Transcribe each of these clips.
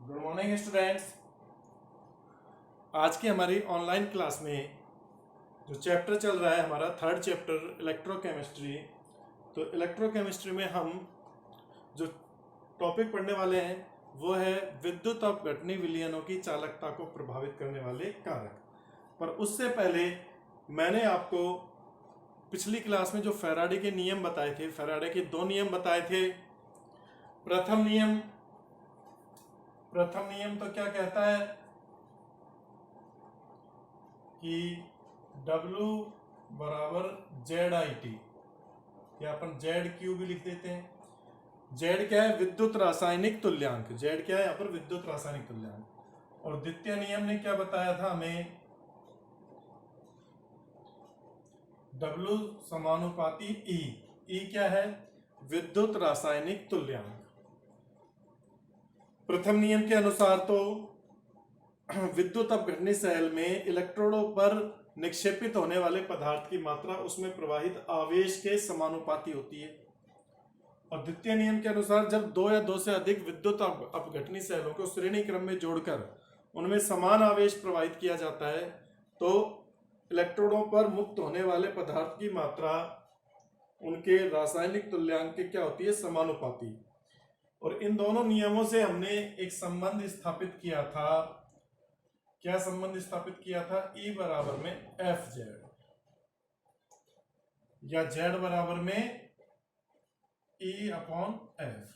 Good morning students. आज की हमारी ऑनलाइन क्लास में जो चैप्टर चल रहा है हमारा थर्ड चैप्टर इलेक्ट्रोकेमिस्ट्री। तो इलेक्ट्रोकेमिस्ट्री में हम जो टॉपिक पढ़ने वाले हैं वो है विद्युत अपघटनी विलयनों की चालकता को प्रभावित करने वाले कारक। पर उससे पहले मैंने आपको पिछली क्लास में जो फैराडे के नियम बताए थे, फैराडे के 2 नियम बताए थे। प्रथम नियम तो क्या कहता है कि W बराबर ZIT, या अपन ZQ भी लिख देते हैं। Z क्या है? विद्युत रासायनिक तुल्यांक। Z क्या है यहाँ पर? विद्युत रासायनिक तुल्यांक। और द्वितीय नियम ने क्या बताया था हमें? W समानुपाती E। E क्या है? विद्युत रासायनिक तुल्यांक। प्रथम नियम के अनुसार तो विद्युत अपघटनी सेल में इलेक्ट्रोडों पर निक्षेपित होने वाले पदार्थ की मात्रा उसमें प्रवाहित आवेश के समानुपाती होती है। और द्वितीय नियम के अनुसार जब 2 या 2 से अधिक विद्युत अपघटनी सेलों को श्रेणी क्रम में जोड़कर उनमें समान आवेश प्रवाहित किया जाता है तो इलेक्ट्रोडों पर मुक्त होने वाले पदार्थ की मात्रा उनके रासायनिक तुल्यांक के क्या होती है? समानुपाती। और इन दोनों नियमों से हमने एक संबंध स्थापित किया था। क्या संबंध स्थापित किया था? E बराबर में FZ या Z बराबर में E/F,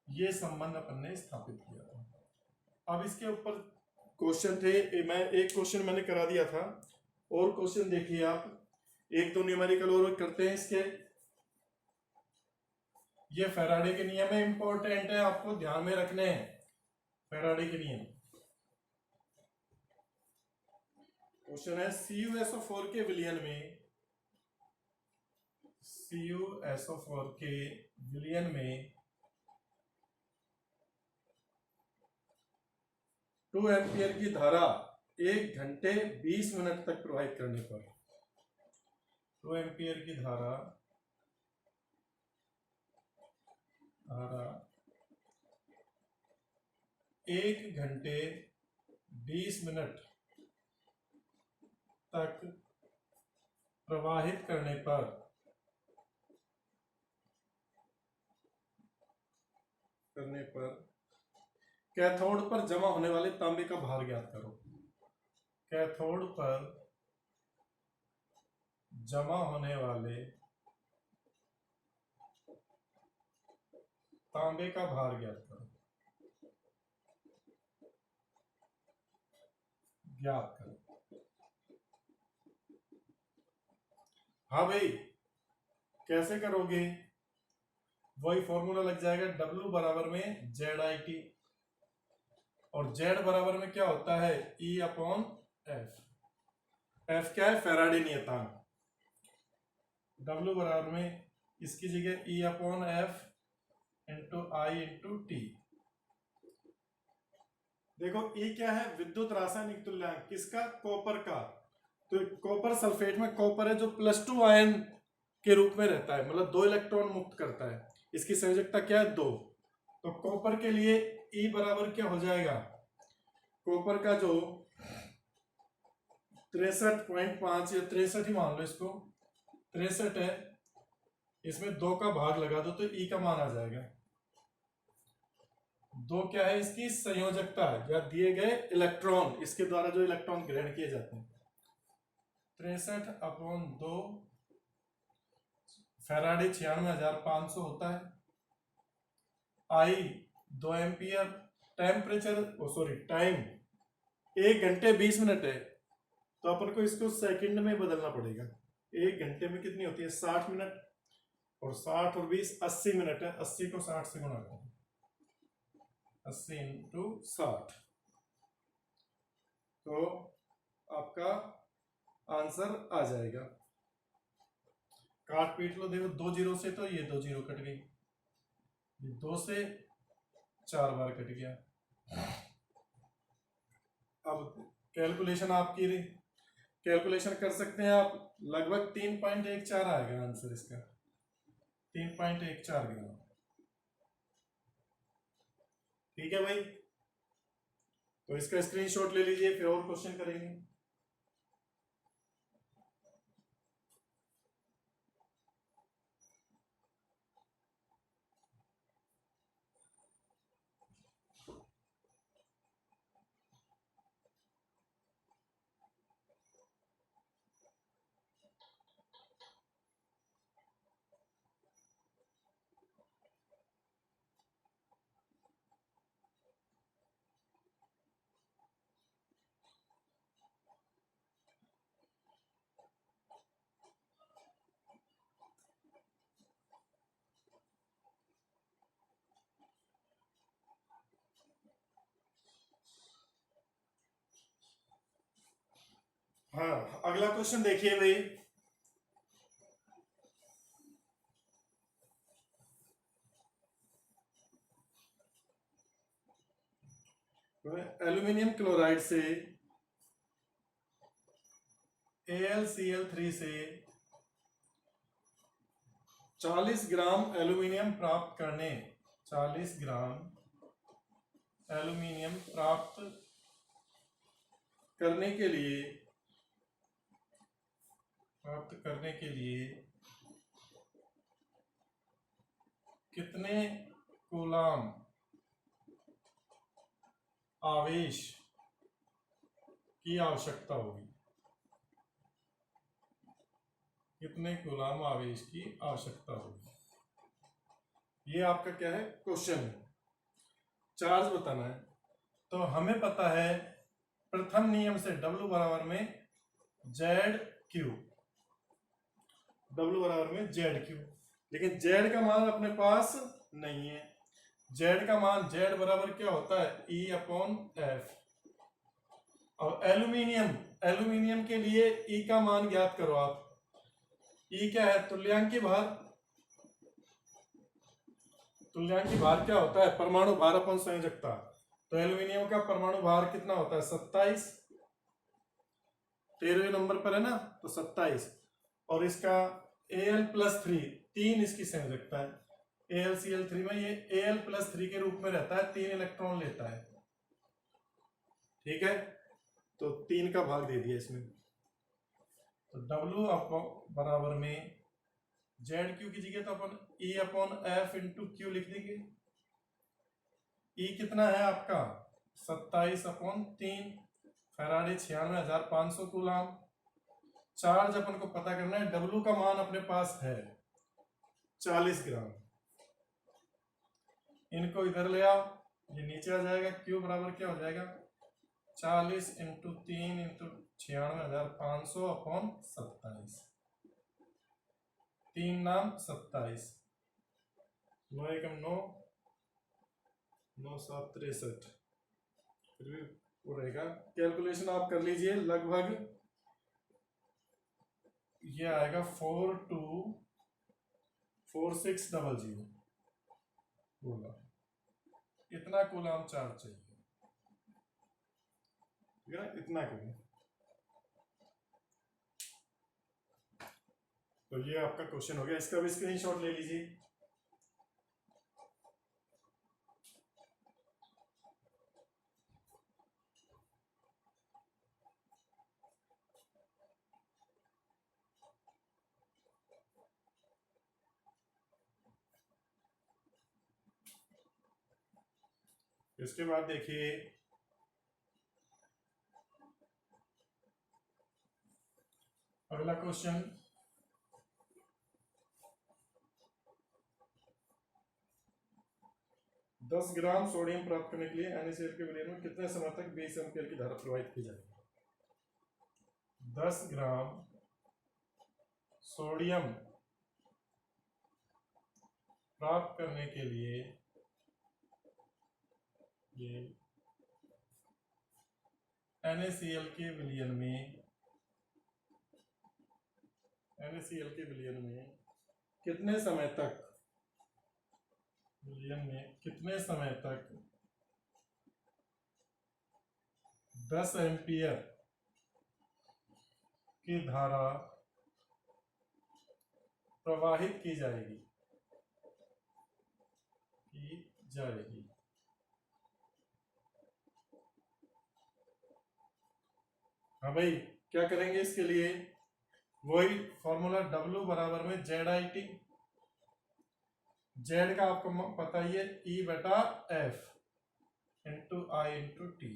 ये संबंध अपन ने स्थापित किया था। अब इसके ऊपर क्वेश्चन थे, मैं एक क्वेश्चन मैंने करा दिया था और क्वेश्चन देखिए आप। एक तो न्यूमेरिकल और करते हैं इसके। ये फैराडे के नियम है, इंपॉर्टेंट है, आपको ध्यान में रखने हैं फैराडे के नियम। क्वेश्चन है CuSO4 के विलयन में, CuSO4 के विलयन में 2 एम्पियर की धारा 1 घंटे 20 मिनट तक प्रवाहित करने पर 2 एम्पियर की धारा 1 घंटे 20 मिनट तक प्रवाहित करने पर कैथोड पर जमा होने वाले तांबे का भार ज्ञात करो। कैथोड पर जमा होने वाले तांबे का भार ज्ञात करो। हाँ भाई, कैसे करोगे? वही फॉर्मूला लग जाएगा, W बराबर में ZIT और Z बराबर में क्या होता है? E/F। F क्या है? फैराडे नियतांक। W बराबर में इसकी जगह E/F into I into T। देखो E क्या है? विद्युत रासायनिक तुल्यांक। किसका? कॉपर का। तो कॉपर सल्फेट में कॉपर है जो +2 आयन के रूप में रहता है, मतलब 2 इलेक्ट्रॉन मुक्त करता है। इसकी संयोजकता क्या है? 2। तो कॉपर के लिए E बराबर क्या हो जाएगा? कॉपर का जो 63.5 या 63 ही मान लो, इसको 63 है, इसमें 2 का भाग लगा दो तो E का मान आ जाएगा। 2 क्या है? इसकी संयोजकता या दिए गए इलेक्ट्रॉन, इसके द्वारा जो इलेक्ट्रॉन ग्रहण किए जाते हैं। 63/2 फैराडे 96,500 होता है। I 2 ampere. टाइम 1 घंटे 20 मिनट है, तो अपन को इसको सेकंड में बदलना पड़ेगा। 1 घंटे में कितनी होती है? 60 मिनट, और 60 और 20 80 मिनट है। 80 को 60 से गुणा करो, 80 इंटू 60, तो आपका आंसर आ जाएगा। काट पीट लो, देखो 2 जीरो से तो ये 2 जीरो कट गई, 2 से 4 बार कट गया। अब कैलकुलेशन आपकी, कैलकुलेशन कर सकते हैं आप, लगभग 3.14 आएगा आंसर इसका, 3.14 ग्राम। ठीक है भाई। तो इसका स्क्रीनशॉट ले लीजिए, फिर और क्वेश्चन करेंगे। हाँ, अगला क्वेश्चन देखिए भाई। एल्यूमिनियम क्लोराइड से AlCl3 से 40 ग्राम एल्यूमिनियम प्राप्त करने 40 ग्राम एल्यूमिनियम प्राप्त करने के लिए कितने कूलाम आवेश की आवश्यकता होगी? कितने कूलाम आवेश की आवश्यकता होगी, ये आपका क्या है क्वेश्चन है। चार्ज बताना है। तो हमें पता है प्रथम नियम से W बराबर में ZQ, W बराबर में ZQ, लेकिन Z का मान अपने पास नहीं है। Z का मान Z बराबर क्या होता है E/F। और एल्यूमिनियम के लिए E का मान ज्ञात करो आप। E क्या है? तुल्यांकी भार। तुल्यांकी भार क्या होता है? परमाणु भार अपन संयोजकता। तो एल्यूमिनियम का परमाणु भार कितना होता है? 27। 13वें नंबर पर है ना, तो 27। और इसका Al+3, 3 इसकी संयोजकता है। AlCl3 में ये Al+3 के रूप में रहता है, 3 इलेक्ट्रॉन लेता है। ठीक है, तो 3 का भाग दे दिया इसमें। तो W बराबर में ZQ की जगह तो अपन E/F × Q लिख देंगे। E कितना है आपका? 27/3 फैराडे 96,500 कूलाम। चार्ज अपन को पता करना है। W का मान अपने पास है 40 ग्राम। इनको इधर ले आओ, ये नीचे आ जाएगा। Q बराबर क्या हो जाएगा? 40 × 3 × 96,500/27। 3 नाम 27, 9 एकम 9, 9 7 63। फिर भी वो रहेगा। कैलकुलेशन आप कर लीजिए, लगभग ये आएगा 424600। बोला इतना कूलाम चार्ज चाहिए, ठीक है, इतना करें। तो ये आपका क्वेश्चन हो गया। इसका भी स्क्रीनशॉट ले लीजिए। इसके बाद देखिए अगला क्वेश्चन। दस ग्राम सोडियम प्राप्त करने के लिए NaCl के विलयन में कितने समय तक 20 एम्पीयर की धारा प्रवाहित की जाएगी? 10 ग्राम सोडियम प्राप्त करने के लिए ये NaCl के विलयन में कितने समय तक 10 एम्पीयर की धारा प्रवाहित की जाएगी हाँ भाई, क्या करेंगे इसके लिए? वही फॉर्मूला W बराबर में ZIT। जेड का आपको पता ही है, E/F into I into T.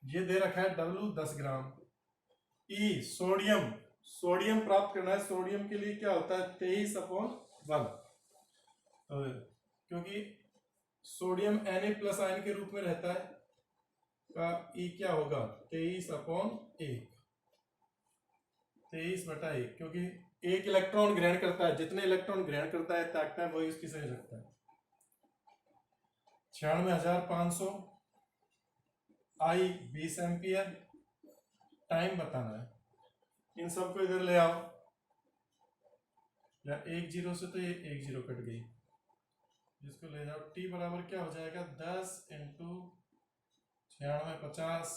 ये दे रखा है W 10 ग्राम। E सोडियम, सोडियम प्राप्त करना है। सोडियम के लिए क्या होता है? 23/1। क्योंकि सोडियम Na+ आयन के रूप में रहता है, का E क्या होगा? 23/1, 23/1, क्योंकि एक इलेक्ट्रॉन ग्रहण करता है, जितने इलेक्ट्रॉन ग्रहण करता है ताकता है वही उसकी सही रखता है। 96,500, I 20 एम्पियर, टाइम बताना है। इन सबको इधर ले आओ, या 1 0 से तो ये 1 0 कट गई, जिसको ले जाओ। T बराबर क्या हो जाएगा? 10 इंटू 96 50,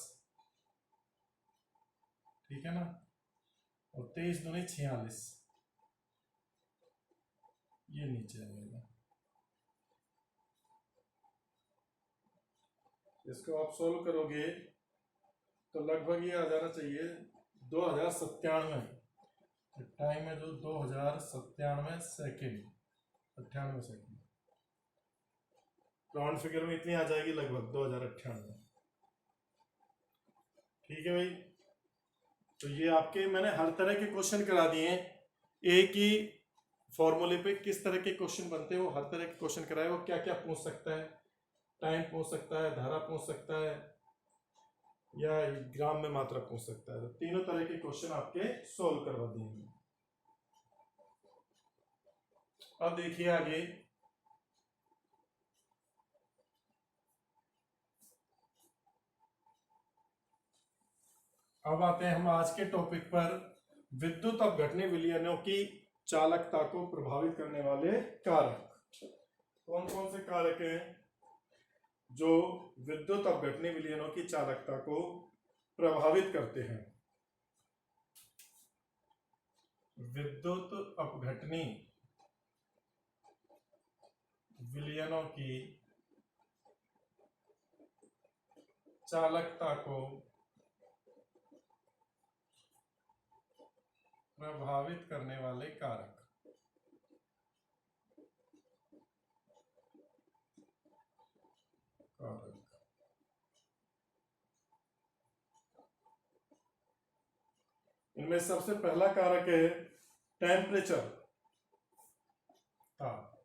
ठीक है ना, और 23 दूनी 46, ये नीचे आ जाएगा। इसको आप सोल्व करोगे तो लगभग ये आ जाना चाहिए 2097। टाइम है जो 2097 सेकेंड, 98 सेकेंड। राउंड फिगर में इतनी आ जाएगी, लगभग 2098। ठीक है भाई, तो ये आपके मैंने हर तरह के क्वेश्चन करा दिए हैं। एक ही फॉर्मूले पे किस तरह के क्वेश्चन बनते हैं वो हर तरह के क्वेश्चन कराए। वो क्या क्या पूछ सकता है? टाइम पूछ सकता है, धारा पूछ सकता है, या ग्राम में मात्रा पूछ सकता है। तो तीनों तरह के क्वेश्चन आपके सोल्व करवा दिए। अब देखिए आगे, अब आते हैं हम आज के टॉपिक पर, विद्युत अपघटनीय विलयनों की चालकता को प्रभावित करने वाले कारक। कौन कौन से कारक हैं जो विद्युत अपघटनीय विलयनों की चालकता को प्रभावित करते हैं? विद्युत अपघटनीय विलयनों की चालकता को प्रभावित करने वाले कारक। इनमें सबसे पहला कारक है टेम्परेचर, ताप।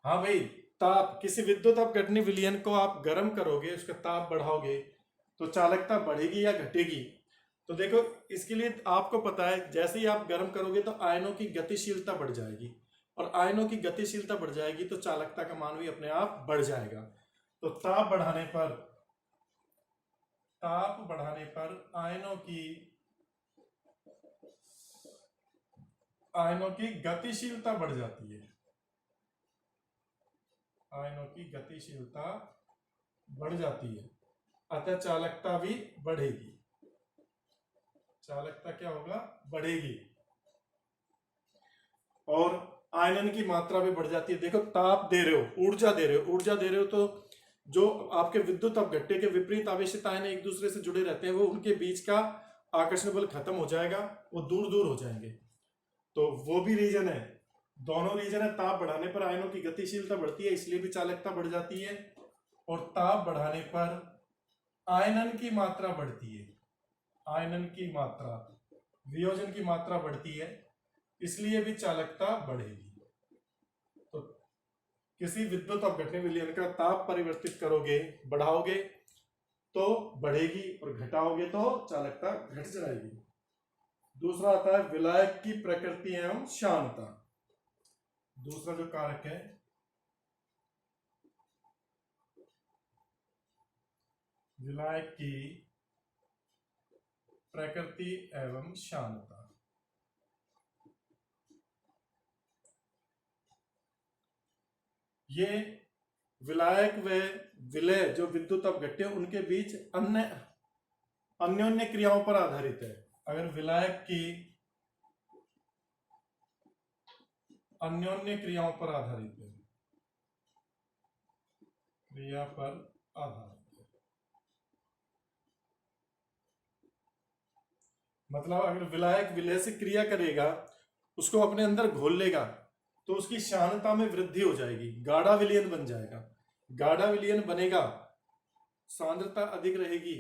हाँ भाई, ताप। किसी विद्युत अपघटनीय विलयन को आप गर्म करोगे, उसका ताप बढ़ाओगे तो चालकता बढ़ेगी या घटेगी? तो देखो, इसके लिए आपको पता है, जैसे ही आप गर्म करोगे तो आयनों की गतिशीलता बढ़ जाएगी, और आयनों की गतिशीलता बढ़ जाएगी तो चालकता का मान भी अपने आप बढ़ जाएगा। तो ताप बढ़ाने पर आयनों की गतिशीलता बढ़ जाती है। आयनों की गतिशीलता बढ़ जाती है, अतः चालकता भी बढ़ेगी। चालकता क्या होगा? बढ़ेगी। और आयनन की मात्रा भी बढ़ जाती है। देखो, ताप दे रहे हो, ऊर्जा दे रहे हो, तो जो आपके विद्युत अपघट्य के विपरीत आवेशित आयन एक दूसरे से जुड़े रहते हैं, वो उनके बीच का आकर्षण बल खत्म हो जाएगा, वो दूर दूर हो जाएंगे। तो वो भी रीजन है, दोनों रीजन है। ताप बढ़ाने पर आयनों की गतिशीलता बढ़ती है, इसलिए भी चालकता बढ़ जाती है, और ताप बढ़ाने पर आयनन की मात्रा बढ़ती है। आयनन की मात्रा, वियोजन की मात्रा बढ़ती है, इसलिए भी चालकता बढ़ेगी। तो किसी विद्युत अपघटनीय विलयन का ताप परिवर्तित करोगे, बढ़ाओगे तो बढ़ेगी, और घटाओगे तो चालकता घट जाएगी। दूसरा आता है विलायक की प्रकृति एवं श्यानता। दूसरा जो कारक है, विलायक की प्रकृति एवं श्यानता। ये विलायक व विलय जो विद्युत अपघट्य उनके बीच अन्योन्य क्रियाओं पर आधारित है। अगर विलायक की अन्योन्य क्रियाओं पर आधारित है, क्रिया पर आधारित है, मतलब अगर विलायक विलय से क्रिया करेगा, उसको अपने अंदर घोल लेगा, तो उसकी श्यानता में वृद्धि हो जाएगी, गाढ़ा विलयन बन जाएगा। गाढ़ा विलयन बनेगा, सांद्रता अधिक रहेगी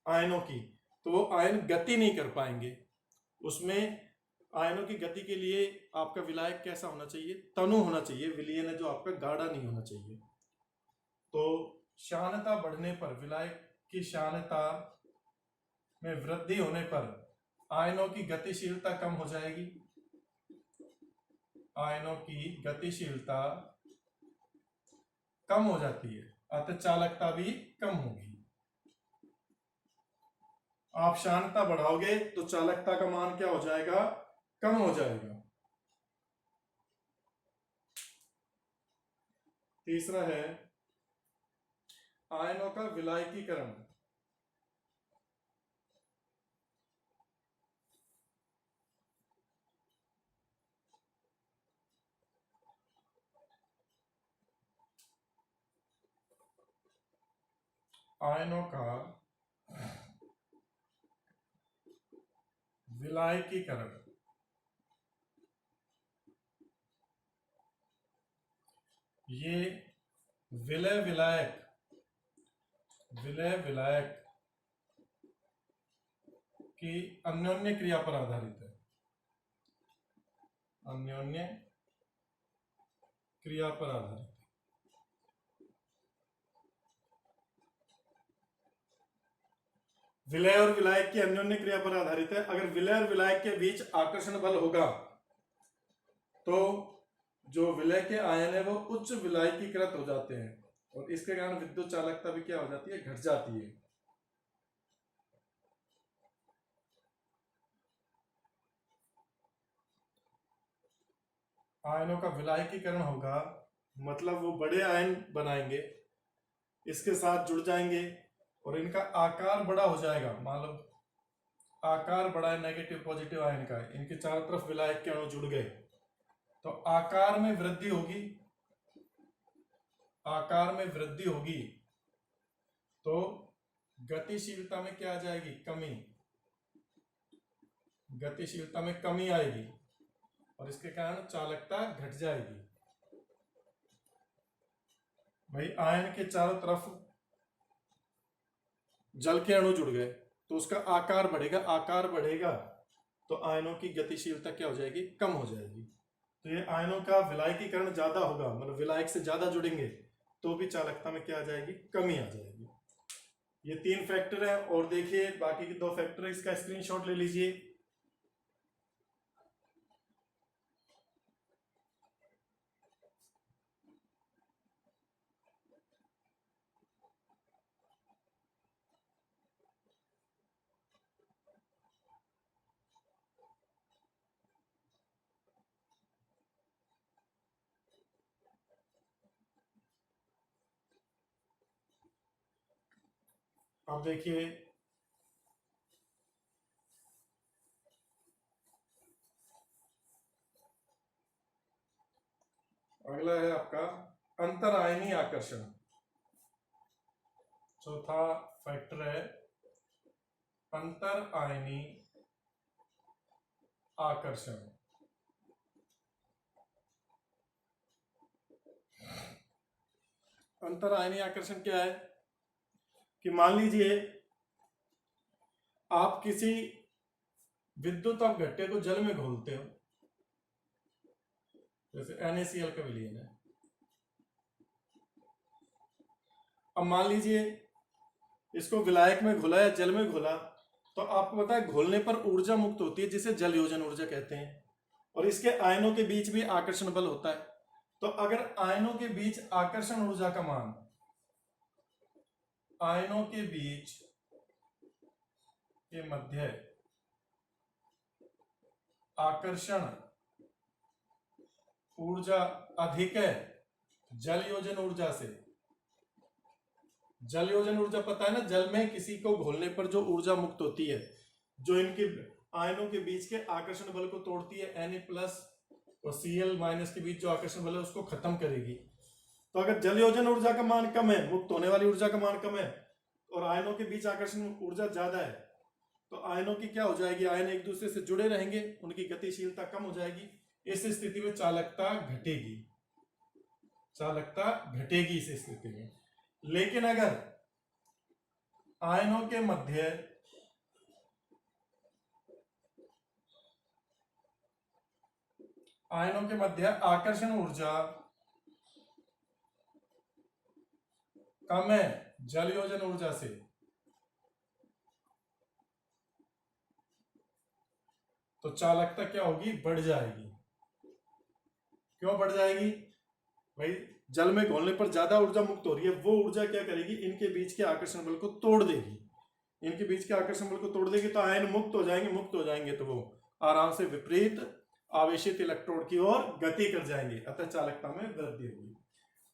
आयनों की, तो वो आयन गति नहीं कर पाएंगे। उसमें आयनों की गति के लिए आपका विलायक कैसा होना चाहिए? तनु होना चाहिए, विलयन है जो आपका गाढ़ा नहीं होना चाहिए। तो श्यानता बढ़ने पर, विलायक की श्यानता में वृद्धि होने पर आयनों की गतिशीलता कम हो जाएगी, आयनों की गतिशीलता कम हो जाती है, अतः चालकता भी कम होगी। आप श्यानता बढ़ाओगे तो चालकता का मान क्या हो जाएगा? कम हो जाएगा। तीसरा है आयनों का विलायकीकरण। आयनों का विलायकीकरण, ये विलय विलायक की अन्योन्य क्रिया पर आधारित है, अन्योन्य क्रिया पर आधारित है। विलय और विलायक की अन्योन्य क्रिया पर आधारित है। अगर विलय और विलायक के बीच आकर्षण बल होगा तो जो विलय के आयन है वो उच्च विलायकीकृत हो जाते हैं, और इसके कारण विद्युत चालकता भी क्या हो जाती है? घट जाती है। आयनों का विलायकीकरण होगा, मतलब वो बड़े आयन बनाएंगे, इसके साथ जुड़ जाएंगे और इनका आकार बड़ा हो जाएगा। मान लो आकार बड़ा है नेगेटिव पॉजिटिव आयन का, इनके चारों तरफ विलायक के अणु जुड़ गए, तो आकार में वृद्धि होगी, आकार में वृद्धि होगी तो गतिशीलता में क्या आ जाएगी? कमी, गतिशीलता में कमी आएगी और इसके कारण चालकता घट जाएगी। भाई आयन के चारों तरफ जल के अणु जुड़ गए तो उसका आकार बढ़ेगा, आकार बढ़ेगा तो आयनों की गतिशीलता क्या हो जाएगी? कम हो जाएगी। तो ये आयनों का विलायकीकरण ज्यादा होगा, मतलब विलायक से ज्यादा जुड़ेंगे तो भी चालकता में क्या आ जाएगी? कमी आ जाएगी। ये 3 फैक्टर है, और देखिए बाकी के 2 फैक्टर है, इसका स्क्रीनशॉट ले लीजिए। अब देखिए अगला है आपका अंतर आयनी आकर्षण। चौथा फैक्टर है अंतर आयनी आकर्षण। अंतर आयनी आकर्षण क्या है कि मान लीजिए आप किसी विद्युत अपघट्य को जल में घोलते हो, जैसे NaCl का विलयन है। अब मान लीजिए इसको विलायक में घोला या जल में घोला, तो आपको पता है घोलने पर ऊर्जा मुक्त होती है जिसे जल योजन ऊर्जा कहते हैं, और इसके आयनों के बीच भी आकर्षण बल होता है। तो अगर आयनों के बीच आकर्षण ऊर्जा का मान, आयनों के बीच के मध्य आकर्षण ऊर्जा अधिक है जल योजन ऊर्जा से। जल योजन ऊर्जा पता है ना, जल में किसी को घोलने पर जो ऊर्जा मुक्त होती है, जो इनके आयनों के बीच के आकर्षण बल को तोड़ती है, Na+ और Cl- के बीच जो आकर्षण बल है उसको खत्म करेगी। तो अगर जल योजन ऊर्जा का मान कम है, मुक्त होने वाली ऊर्जा का मान कम है, और आयनों के बीच आकर्षण ऊर्जा ज्यादा है, तो आयनों की क्या हो जाएगी, आयन एक दूसरे से जुड़े रहेंगे, उनकी गतिशीलता कम हो जाएगी, इस स्थिति में चालकता घटेगी, चालकता घटेगी इस स्थिति में। लेकिन अगर आयनों के मध्य आकर्षण ऊर्जा कम है जलयोजन ऊर्जा से, तो चालकता क्या होगी, बढ़ जाएगी। क्यों बढ़ जाएगी भाई, जल में घोलने पर ज्यादा ऊर्जा मुक्त हो रही है, वो ऊर्जा क्या करेगी, इनके बीच के आकर्षण बल को तोड़ देगी, इनके बीच के आकर्षण बल को तोड़ देगी, तो आयन मुक्त हो जाएंगे तो वो आराम से विपरीत आवेशित इलेक्ट्रोड की ओर गति कर जाएंगे, अतः चालकता में वृद्धि होगी।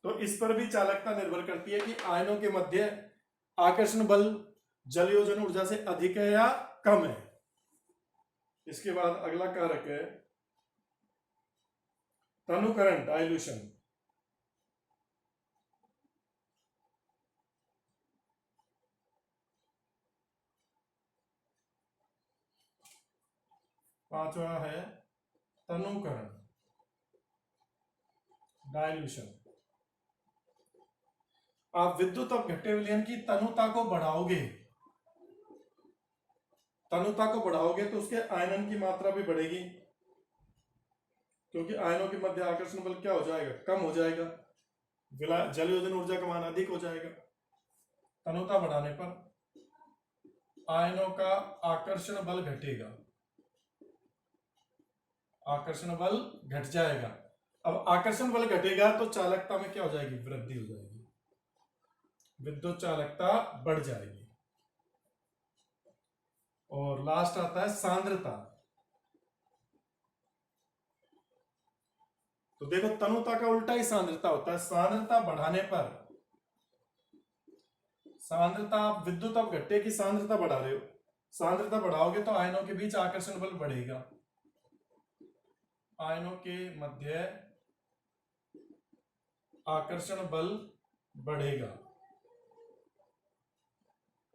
तो इस पर भी चालकता निर्भर करती है कि आयनों के मध्य आकर्षण बल जलयोजन ऊर्जा से अधिक है या कम है। इसके बाद अगला कारक है तनुकरण, डाइल्यूशन। पांचवा है तनुकरण, डाइल्यूशन। आप विद्युत अपघट्य विलयन की तनुता को बढ़ाओगे, तो उसके आयनन की मात्रा भी बढ़ेगी, क्योंकि आयनों के मध्य आकर्षण बल क्या हो जाएगा, कम हो जाएगा, जलयोजन ऊर्जा का मान अधिक हो जाएगा। तनुता बढ़ाने पर आयनों का आकर्षण बल घटेगा, आकर्षण बल घट जाएगा। अब आकर्षण बल घटेगा तो चालकता में क्या हो जाएगी, वृद्धि हो जाएगी, विद्युत चालकता बढ़ जाएगी। और लास्ट आता है सांद्रता। तो देखो तनुता का उल्टा ही सांद्रता होता है, सांद्रता बढ़ाने पर, सांद्रता आप विद्युत अपघट्य की सांद्रता बढ़ा रहे हो, सांद्रता बढ़ाओगे तो आयनों के बीच आकर्षण बल बढ़ेगा, आयनों के मध्य आकर्षण बल बढ़ेगा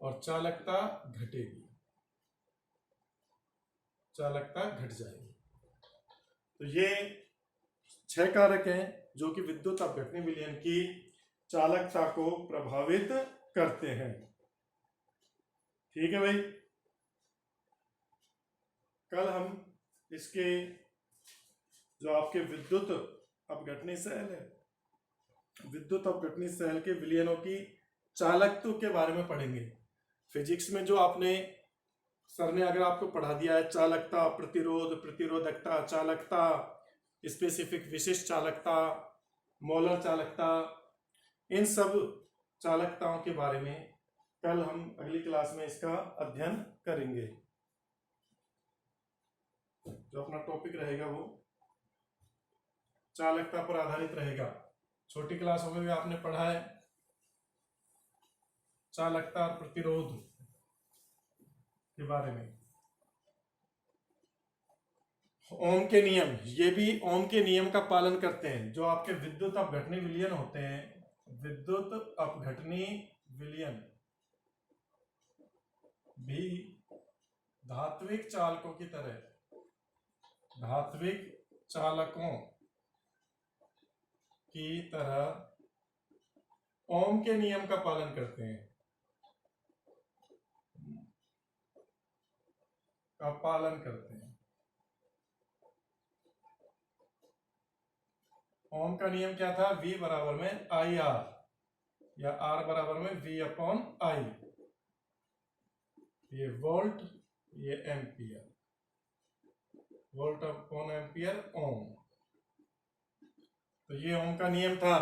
और चालकता घटेगी, चालकता घट जाएगी। तो ये 6 कारक हैं जो कि विद्युत अपघटनी विलयन की चालकता को प्रभावित करते हैं। ठीक है भाई, कल हम इसके जो आपके विद्युत अपघटनी सेल है, विद्युत अपघटनी सेल के विलयनों की चालकत्व के बारे में पढ़ेंगे। फिजिक्स में जो आपने सर ने अगर आपको पढ़ा दिया है चालकता, प्रतिरोध, प्रतिरोधकता, चालकता, स्पेसिफिक विशिष्ट चालकता, मोलर चालकता, इन सब चालकताओं के बारे में कल हम अगली क्लास में इसका अध्ययन करेंगे। जो अपना टॉपिक रहेगा वो चालकता पर आधारित रहेगा। छोटी क्लासों में भी आपने पढ़ा है चालकता और प्रतिरोध के बारे में। ओम के नियम, ये भी ओम के नियम का पालन करते हैं। जो आपके विद्युत अपघटनी विलयन होते हैं, विद्युत अपघटनी विलयन भी धात्विक चालकों की तरह, धात्विक चालकों की तरह ओम के नियम का पालन करते हैं, का पालन करते हैं। ओम का नियम क्या था, V बराबर में आई आर, या R बराबर में V अपॉन आई। ये वोल्ट, ये एम्पियर, वोल्ट अपॉन एम्पियर ओम। तो ये ओम का नियम था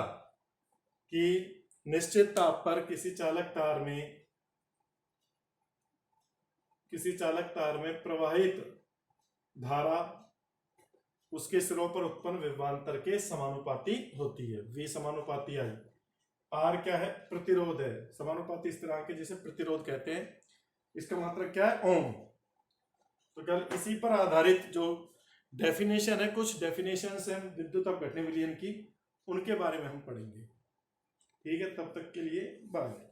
कि निश्चित ताप पर किसी चालक तार में प्रवाहित धारा उसके सिरों पर उत्पन्न विभवांतर के समानुपाती होती है। V समानुपाती आई। R क्या है, प्रतिरोध है, समानुपाती स्थिरांक जिसे प्रतिरोध कहते हैं, इसका मात्रक क्या है, ओम। तो कल इसी पर आधारित जो डेफिनेशन है, कुछ डेफिनेशंस हैं विद्युत अपघटनी विलयन की, उनके बारे में हम पढ़ेंगे। ठीक है, तब तक के लिए बाय।